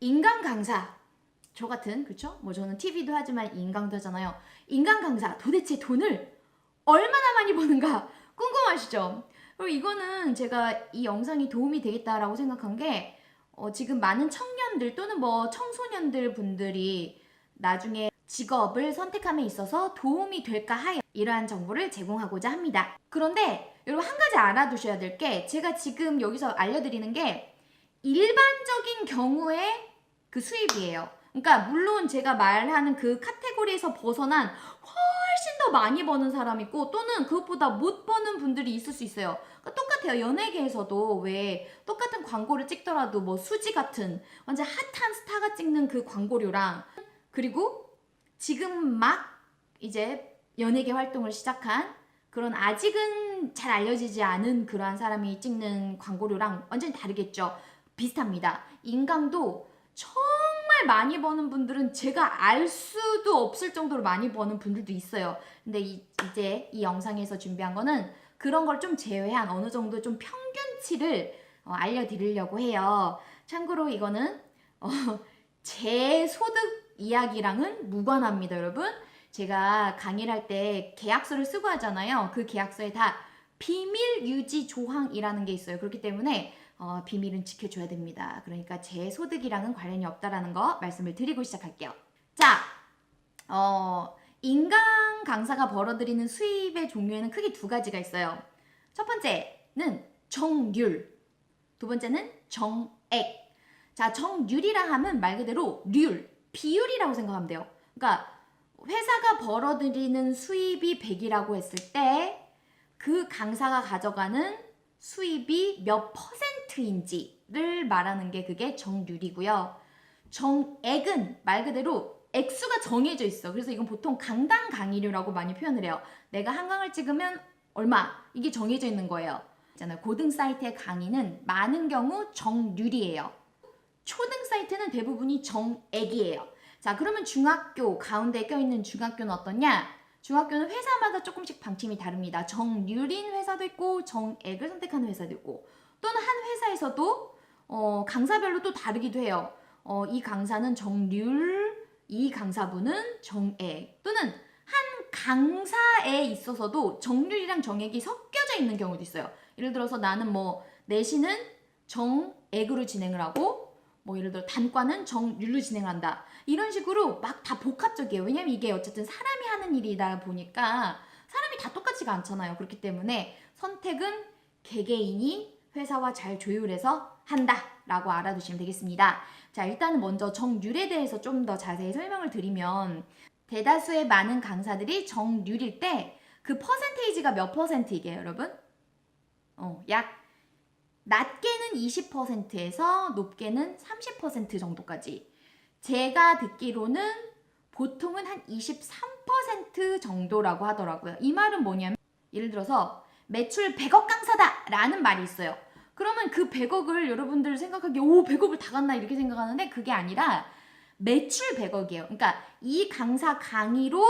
인간 강사, 저 같은, 그쵸? 뭐 저는 TV도 하지만 인강도 하잖아요. 인간 강사 도대체 돈을 얼마나 많이 버는가 궁금하시죠? 그리고 이거는 제가 이 영상이 도움이 되겠다라고 생각한 게 지금 많은 청년들 또는 뭐 청소년들 분들이 나중에 직업을 선택함에 있어서 도움이 될까 하여 이러한 정보를 제공하고자 합니다. 그런데 여러분 한 가지 알아두셔야 될 게, 제가 지금 여기서 알려드리는 게 일반적인 경우의 그 수입이에요. 그러니까 물론 제가 말하는 그 카테고리에서 벗어난 훨씬 더 많이 버는 사람 있고, 또는 그것보다 못 버는 분들이 있을 수 있어요. 그러니까 똑같아요. 연예계에서도 왜 똑같은 광고를 찍더라도 뭐 수지 같은 완전 핫한 스타가 찍는 그 광고료랑, 그리고 지금 막 이제 연예계 활동을 시작한 그런 아직은 잘 알려지지 않은 그러한 사람이 찍는 광고료랑 완전히 다르겠죠. 비슷합니다. 인강도 정말 많이 버는 분들은 제가 알 수도 없을 정도로 많이 버는 분들도 있어요. 근데 이제 이 영상에서 준비한 거는 그런 걸 좀 제외한 어느 정도 좀 평균치를 알려드리려고 해요. 참고로 이거는 제 소득 이야기랑은 무관합니다, 여러분. 제가 강의를 할 때 계약서를 쓰고 하잖아요. 그 계약서에 다 비밀 유지 조항이라는 게 있어요. 그렇기 때문에 비밀은 지켜줘야 됩니다. 그러니까 제 소득이랑은 관련이 없다라는 거 말씀을 드리고 시작할게요. 자, 인강 강사가 벌어들이는 수입의 종류에는 크게 두 가지가 있어요. 첫 번째는 정률, 두 번째는 정액. 자, 정률이라 하면 말 그대로 률, 비율이라고 생각하면 돼요. 그러니까 회사가 벌어들이는 수입이 100이라고 했을 때 그 강사가 가져가는 수입이 몇 %인지를 말하는 게 그게 정률이고요. 정액은 말 그대로 액수가 정해져 있어. 그래서 이건 보통 강당 강의료라고 많이 표현을 해요. 내가 한 강을 찍으면 얼마, 이게 정해져 있는 거예요. 있잖아요. 고등 사이트의 강의는 많은 경우 정률이에요. 초등 사이트는 대부분이 정액이에요. 자, 그러면 중학교 가운데 껴있는 중학교는 어떠냐? 중학교는 회사마다 조금씩 방침이 다릅니다. 정률인 회사도 있고 정액을 선택하는 회사도 있고, 또는 한 회사에서도 강사별로 또 다르기도 해요. 이 강사는 정률, 이 강사분은 정액, 또는 한 강사에 있어서도 정률이랑 정액이 섞여져 있는 경우도 있어요. 예를 들어서 나는 뭐 내신은 정액으로 진행을 하고, 뭐 예를 들어 단과는 정률로 진행한다. 이런 식으로 막 다 복합적이에요. 왜냐면 이게 어쨌든 사람이 하는 일이다 보니까 사람이 다 똑같지가 않잖아요. 그렇기 때문에 선택은 개개인이 회사와 잘 조율해서 한다라고 알아두시면 되겠습니다. 자, 일단은 먼저 정률에 대해서 좀 더 자세히 설명을 드리면, 대다수의 많은 강사들이 정률일 때 그 퍼센테이지가 몇 %이게요, 여러분? 약 낮게는 20%에서 높게는 30% 정도까지. 제가 듣기로는 보통은 한 23% 정도라고 하더라고요. 이 말은 뭐냐면, 예를 들어서 매출 100억 강사다 라는 말이 있어요. 그러면 그 100억을 여러분들 생각하기에 100억을 다 갔나 이렇게 생각하는데, 그게 아니라 매출 100억이에요. 그러니까 이 강사 강의로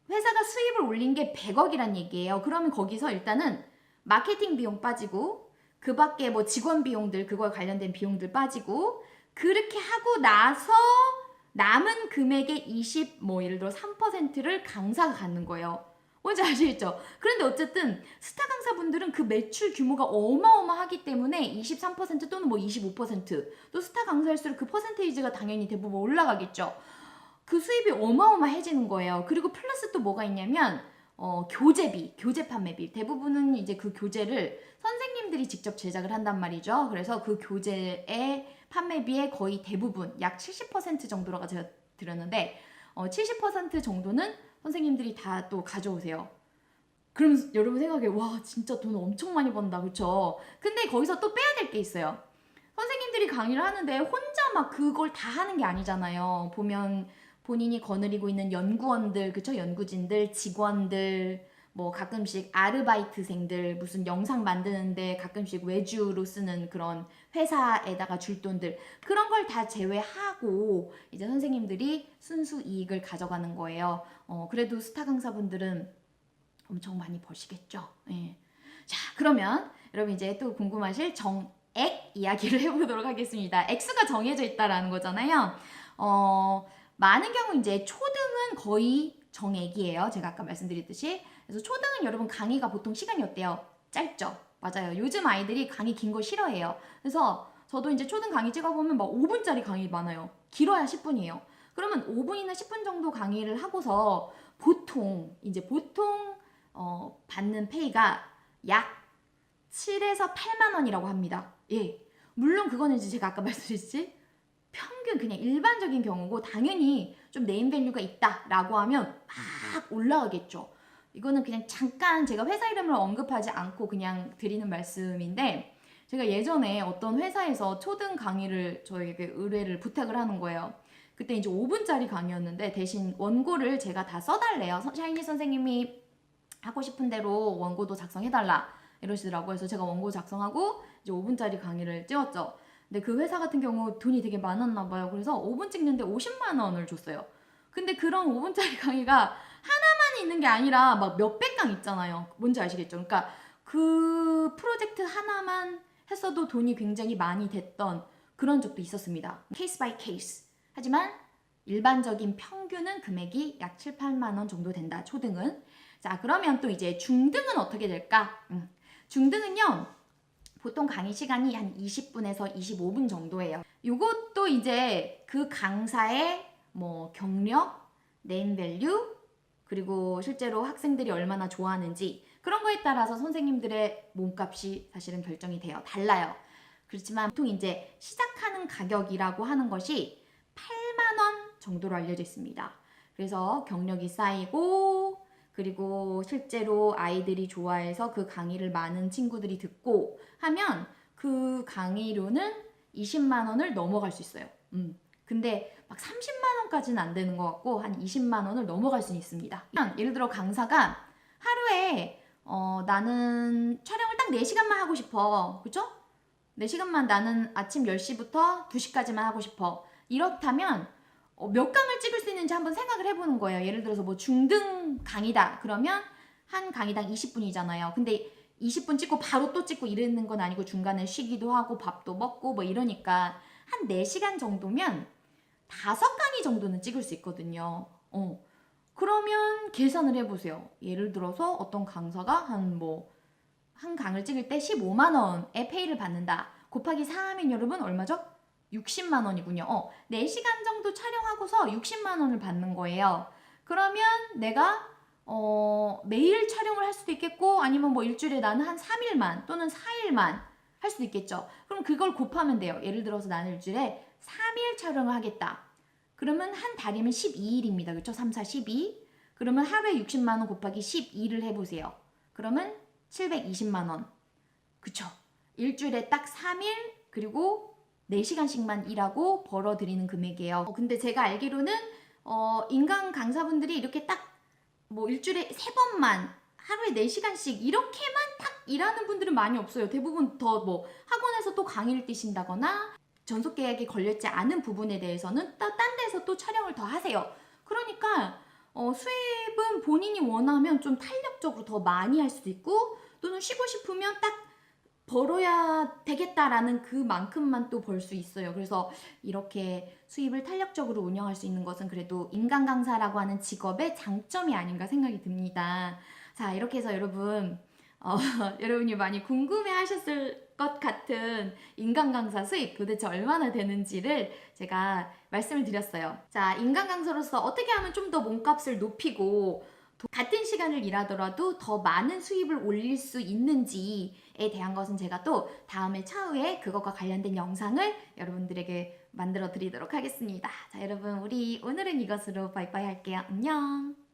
회사가 수입을 올린 게 100억이란 얘기예요. 그러면 거기서 일단은 마케팅 비용 빠지고, 그 밖에 뭐 직원 비용들, 그거에 관련된 비용들 빠지고, 그렇게 하고 나서 남은 금액의 예를 들어 3%를 강사가 갖는 거예요. 뭔지 아시겠죠? 그런데 어쨌든 스타 강사분들은 그 매출 규모가 어마어마하기 때문에 23% 또는 뭐 25%, 또 스타 강사일수록 그 퍼센테이지가 당연히 대부분 올라가겠죠. 그 수입이 어마어마해지는 거예요. 그리고 플러스 또 뭐가 있냐면 교재비, 교재 판매비. 대부분은 이제 그 교재를 선생님들이 직접 제작을 한단 말이죠. 그래서 그 교재의 판매비의 거의 대부분, 약 70% 정도라고 제가 들었는데, 70% 정도는 선생님들이 다 또 가져오세요. 그럼 여러분 생각해, 와 진짜 돈 엄청 많이 번다, 그쵸? 근데 거기서 또 빼야 될 게 있어요. 선생님들이 강의를 하는데 혼자 막 그걸 다 하는 게 아니잖아요. 보면 본인이 거느리고 있는 연구원들, 그쵸? 연구진들, 직원들, 뭐 가끔씩 아르바이트생들, 무슨 영상 만드는데 가끔씩 외주로 쓰는 그런 회사에다가 줄 돈들, 그런 걸 다 제외하고 이제 선생님들이 순수 이익을 가져가는 거예요. 그래도 스타 강사분들은 엄청 많이 버시겠죠. 예. 자, 그러면 여러분 이제 또 궁금하실 정액 정액 이야기를 해보도록 하겠습니다. 액수가 정해져 있다라는 거잖아요. 많은 경우 이제 초등은 거의 정액이에요. 제가 아까 말씀드렸듯이. 그래서 초등은 여러분 강의가 보통 시간이 어때요? 짧죠? 맞아요. 요즘 아이들이 강의 긴 거 싫어해요. 그래서 저도 이제 초등 강의 찍어보면 막 5분짜리 강의 많아요. 길어야 10분이에요. 그러면 5분이나 10분 정도 강의를 하고서 보통 받는 페이가 약 7에서 8만 원이라고 합니다. 예. 물론 그거는 이제 제가 아까 말씀드렸지 평균 그냥 일반적인 경우고 당연히 좀 네임밸류가 있다라고 하면 막 올라가겠죠. 이거는 그냥 잠깐 제가 회사 이름을 언급하지 않고 그냥 드리는 말씀인데 제가 예전에 어떤 회사에서 초등 강의를 저에게 의뢰를 부탁을 하는 거예요. 그때 이제 5분짜리 강의였는데 대신 원고를 제가 다 써달래요. 샤이니 선생님이 하고 싶은 대로 원고도 작성해달라 이러시더라고요. 그래서 제가 원고 작성하고 이제 5분짜리 강의를 찍었죠. 근데 그 회사 같은 경우 돈이 되게 많았나 봐요. 그래서 5분 찍는데 50만 원을 줬어요. 근데 그런 5분짜리 강의가 하나만 있는 게 아니라 막 몇백 강 있잖아요. 뭔지 아시겠죠? 그러니까 그 프로젝트 하나만 했어도 돈이 굉장히 많이 됐던 그런 적도 있었습니다. 케이스 바이 케이스. 하지만 일반적인 평균은 금액이 약 7, 8만 원 정도 된다. 초등은. 자, 그러면 또 이제 중등은 어떻게 될까? 중등은요. 보통 강의 시간이 한 20분에서 25분 정도예요. 이것도 이제 그 강사의 뭐 경력, 네임밸류, 그리고 실제로 학생들이 얼마나 좋아하는지 그런 거에 따라서 선생님들의 몸값이 사실은 결정이 돼요. 달라요. 그렇지만 보통 이제 시작하는 가격이라고 하는 것이 8만 원 정도로 알려져 있습니다. 그래서 경력이 쌓이고 그리고 실제로 아이들이 좋아해서 그 강의를 많은 친구들이 듣고 하면 그 강의료는 20만 원을 넘어갈 수 있어요. 근데 막 30만 원까지는 안 되는 것 같고 한 20만 원을 넘어갈 수는 있습니다. 예를 들어 강사가 하루에 나는 촬영을 딱 4시간만 하고 싶어. 그쵸? 4시간만 나는 아침 10시부터 2시까지만 하고 싶어. 이렇다면 몇 강을 찍을 수 있는지 한번 생각을 해보는 거예요. 예를 들어서 뭐 중등 강의다. 그러면 한 강의당 20분이잖아요. 근데 20분 찍고 바로 또 찍고 이러는 건 아니고 중간에 쉬기도 하고 밥도 먹고 뭐 이러니까 한 4시간 정도면 5강의 정도는 찍을 수 있거든요. 그러면 계산을 해보세요. 예를 들어서 어떤 강사가 한 강을 찍을 때 15만 원의 페이를 받는다. 곱하기 4 하면 여러분 얼마죠? 60만 원이군요. 4시간 정도 촬영하고서 60만 원을 받는 거예요. 그러면 내가 매일 촬영을 할 수도 있겠고 아니면 뭐 일주일에 나는 한 3일만 또는 4일만 할 수도 있겠죠. 그럼 그걸 곱하면 돼요. 예를 들어서 나는 일주일에 3일 촬영을 하겠다. 그러면 한 달이면 12일입니다. 그렇죠? 3, 4, 12. 그러면 하루에 60만 원 곱하기 12를 해보세요. 그러면 720만 원. 그쵸? 일주일에 딱 3일 그리고 4시간씩만 일하고 벌어들이는 금액이에요. 근데 제가 알기로는 인강 강사분들이 이렇게 딱 뭐 일주일에 3번만 하루에 4시간씩 이렇게만 딱 일하는 분들은 많이 없어요. 대부분 더 뭐 학원에서 또 강의를 뛰신다거나 전속 계약이 걸려있지 않은 부분에 대해서는 딴 데서 또 촬영을 더 하세요. 그러니까 수입은 본인이 원하면 좀 탄력적으로 더 많이 할 수도 있고 또는 쉬고 싶으면 딱 벌어야 되겠다라는 그만큼만 또 벌 수 있어요. 그래서 이렇게 수입을 탄력적으로 운영할 수 있는 것은 그래도 인강 강사라고 하는 직업의 장점이 아닌가 생각이 듭니다. 자, 이렇게 해서 여러분 여러분이 많이 궁금해 하셨을 것 같은 인강 강사 수입 도대체 얼마나 되는지를 제가 말씀을 드렸어요. 자, 인강 강사로서 어떻게 하면 좀 더 몸값을 높이고 같은 시간을 일하더라도 더 많은 수입을 올릴 수 있는지에 대한 것은 제가 또 다음에 차후에 그것과 관련된 영상을 여러분들에게 만들어 드리도록 하겠습니다. 자, 여러분 우리 오늘은 이것으로 바이바이 할게요. 안녕.